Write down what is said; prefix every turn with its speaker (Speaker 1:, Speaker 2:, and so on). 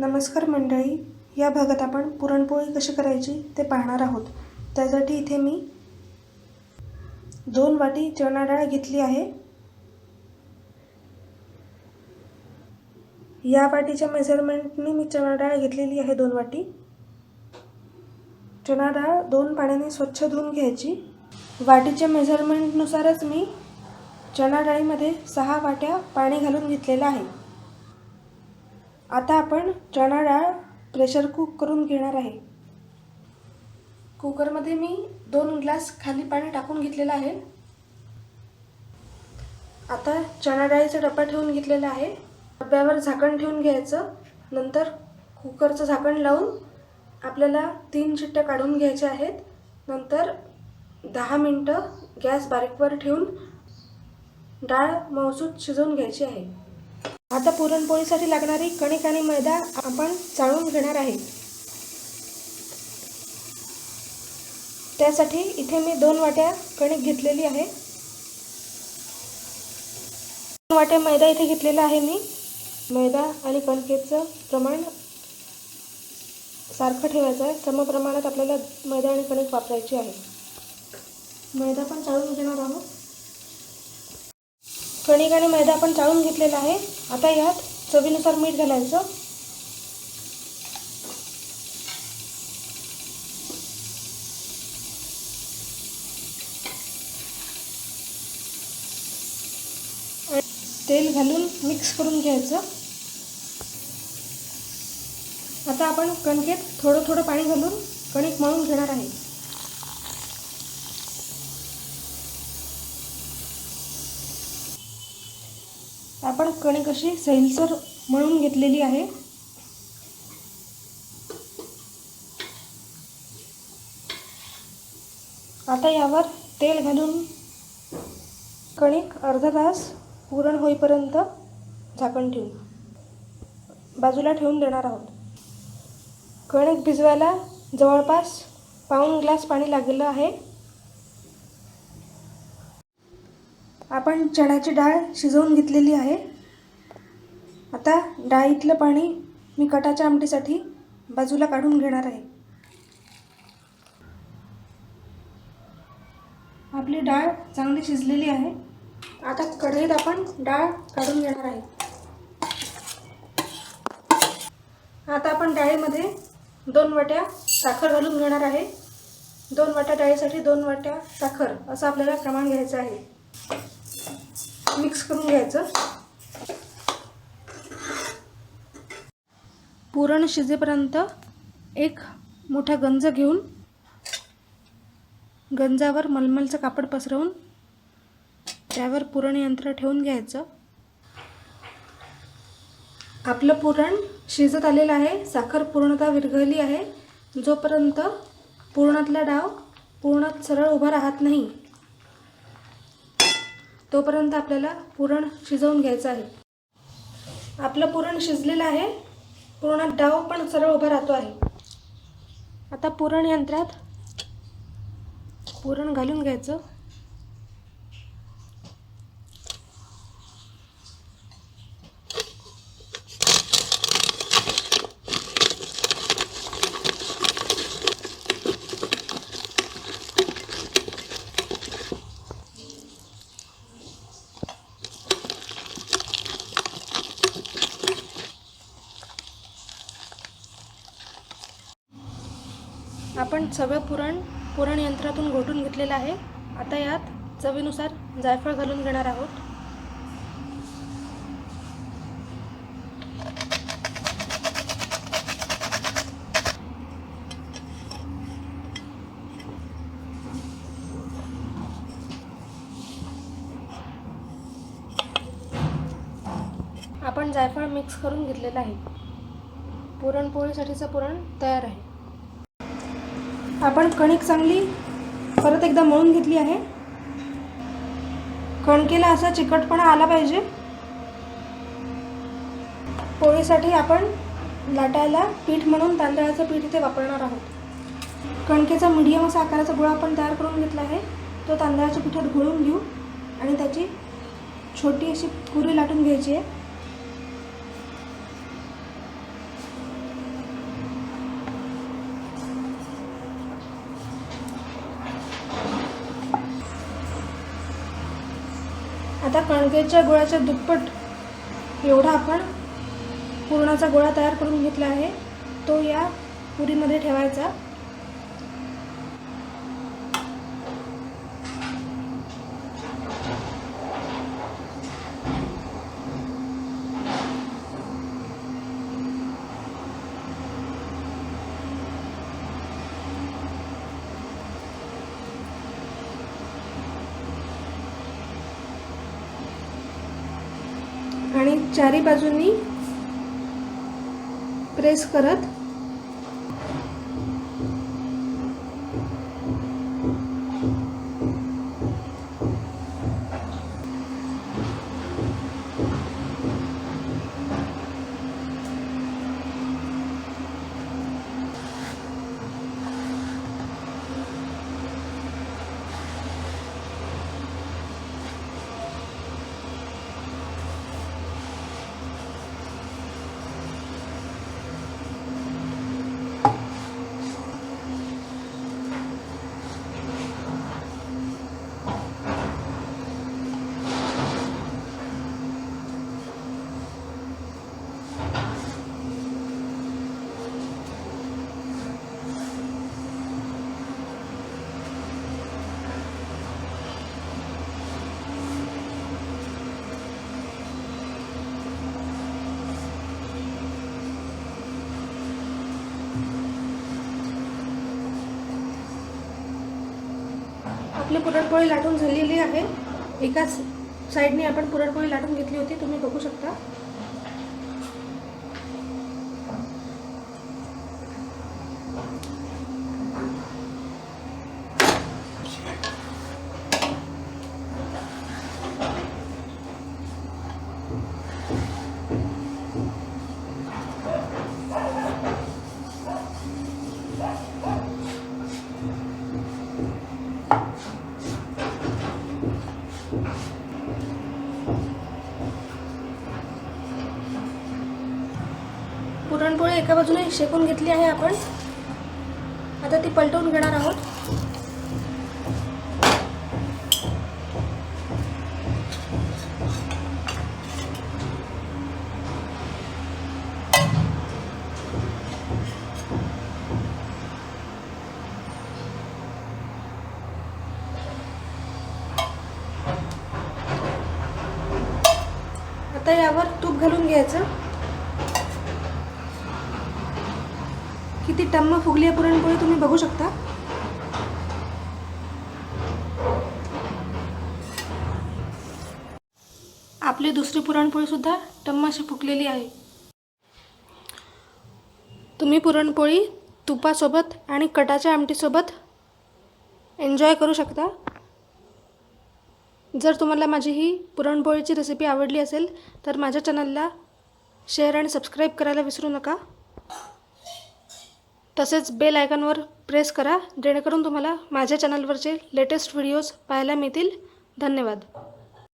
Speaker 1: नमस्कार मंडळी, या भागात आपण पुरणपोळी कशी करायची ते पाहणार आहोत। त्यासाठी इथे मी 2 वाटी चणा डाळ घेतली आहे। या वाटीच्या मेजरमेंटने मी चणा डाळ घेतलेली आहे 2 वाटी। चणा डाळ 2 पाण्याने स्वच्छ धुवून घ्यायची। वाटीच्या मेजरमेंटनुसारच मी चणा डाळीमध्ये 6 वाट्या पाणी घालून घेतलेलं आहे। आता आपण चणा डाळ प्रेशर कुक करून घेणार आहे। कुकरमध्ये मी 2 ग्लास खाली पाणी टाकून घेतलेलं आहे। आता चणा डाळीचा डब्बा ठेवून घेतलेला आहे। डब्यावर झाकण ठेवून घ्यायचं। नंतर कुकरचं झाकण लावून आपल्याला 3 शिट्ट्या काढून घ्यायच्या आहेत। नंतर 10 मिनिटं गॅस बारीकवर ठेवून डाळ मऊसूत शिजवून घ्यायची आहे। आता पुरणपोळीसाठी लागणारी कणिक आणि मैदा आपण चाळून घेणार आहे। त्यासाठी इथे मी 2 वाट्या कणिक घेतलेली आहे। 2 वाट्या मैदा इथे घेतलेला आहे मी। मैदा आणि कणकेचं प्रमाण सारखं ठेवायचं आहे। समप्रमाणात आपल्याला मैदा आणि कणिक वापरायची आहे। मैदा पण चाळून घेणार आहोत। कणिक आणि मैदा आपण चाळून घेतलेला आहे। आता यात चवीनुसार मीठ घालायचं। तेल घालून मिक्स करून घ्यायचं। आता आपण कणकेत थोडं थोडं पाणी घालून कणिक मळून घेणार आहे। आपण कणिक अशी सैलसर मळून घेतलेली आहे। आता यावर तेल घालून कणिक अर्धा तास पुरण होईपर्यंत झाकण ठेवून बाजूला ठेवून देणार आहोत। कणिक भिजवायला जवळपास पाऊण ग्लास पाणी लागलेलं आहे। आपण चण्याची डाळ शिजवून घेतलेली आहे। आता डाळीतलं पाणी मी कटाच्या आमटीसाठी बाजूला काढून घेणार आहे। आपली डाळ चांगली शिजलेली आहे। आता कढईत आपण डाळ काढून घेणार आहे। आता आपण डाळीमध्ये 2 वाट्या साखर घालून घेणार आहे। 2 वाट्या डाळीसाठी 2 वाट्या साखर असं आपल्याला प्रमाण घ्यायचं आहे। मिक्स करून घ्यायचं। पुरण शिजेपर्यंत एक मोठा गंज घेऊन गंजावर मलमलचं कापड पसरवून त्यावर पुरण यंत्र ठेवून घ्यायचं। आपलं पुरण शिजत आलेलं आहे। साखर पूर्णतः विरघळली आहे। जोपर्यंत पुरणातला डाव पुरणात सरळ उभा राहत नाही तोपर्यंत आपल्याला पुरण शिजवून घ्यायचं आहे। आपलं पुरण शिजलेलं आहे। पुरणात डाव पण सरळ उभा राहतो आहे। आता पुरण यंत्रात पुरण घालून घ्यायचं। आपण सगळं पुरण यंत्रातून घोटून घेतलेलं आहे। आता यात चवीनुसार जायफळ घालून घेणार आहोत। आपण जायफळ मिक्स करून घेतलेलं आहे। पुरणपोळीसाठीचं पुरण तयार आहे। आपण कणिक चांगली परत एकदा मळून घेतली आहे। कणकेला असा चिकटपणा आला पाहिजे। पोळीसाठी आपण लाटायला पीठ म्हणून तांदळाचं पीठ इथे वापरणार आहोत। कणकेचा मीडियम असा आकाराचा गोळा आपण तयार करून घेतला आहे। तो तांदळाच्या पिठात घोळून घेऊ आणि त्याची छोटी अशी पुरी लाटून घ्यायची आहे। आता कणकेच्या गोळ्याच्या दुप्पट एवढा आपण पुरणाचा गोळा तयार करून घेतला आहे, तो या पुरीमध्ये ठेवायचा. आणि चारी बाजूंनी प्रेस करत आपली पुरणपोळी लाटून झालेली आहे. एकाच साईडने आपण पुरणपोळी लाटून घेतली होती, तुम्ही बघू शकता. पुरणपोळी एका बाजूने शेकून घेतली आहे आपण. आता ती पलटवून घेणार आहोत. आता यावर तूप घालून घ्यायचं. किती टम्म फुगली आहे पुरणपोळी, तुम्ही बघू शकता. आपली दुसरी पुरणपोळी सुद्धा टम्म अशी फुगलेली आहे. तुम्ही पुरणपोळी तुपासोबत आणि कटाच्या आमटीसोबत एन्जॉय करू शकता. जर तुम्हाला माझी ही पुरणपोळीची रेसिपी आवडली असेल तर माझ्या चॅनलला शेअर आणि सबस्क्राईब करायला विसरू नका. तसेच बेल आयकॉनवर प्रेस करा, जेणेकरून तुम्हाला माझ्या चॅनलवरचे लेटेस्ट व्हिडिओज पाहायला मिळतील. धन्यवाद.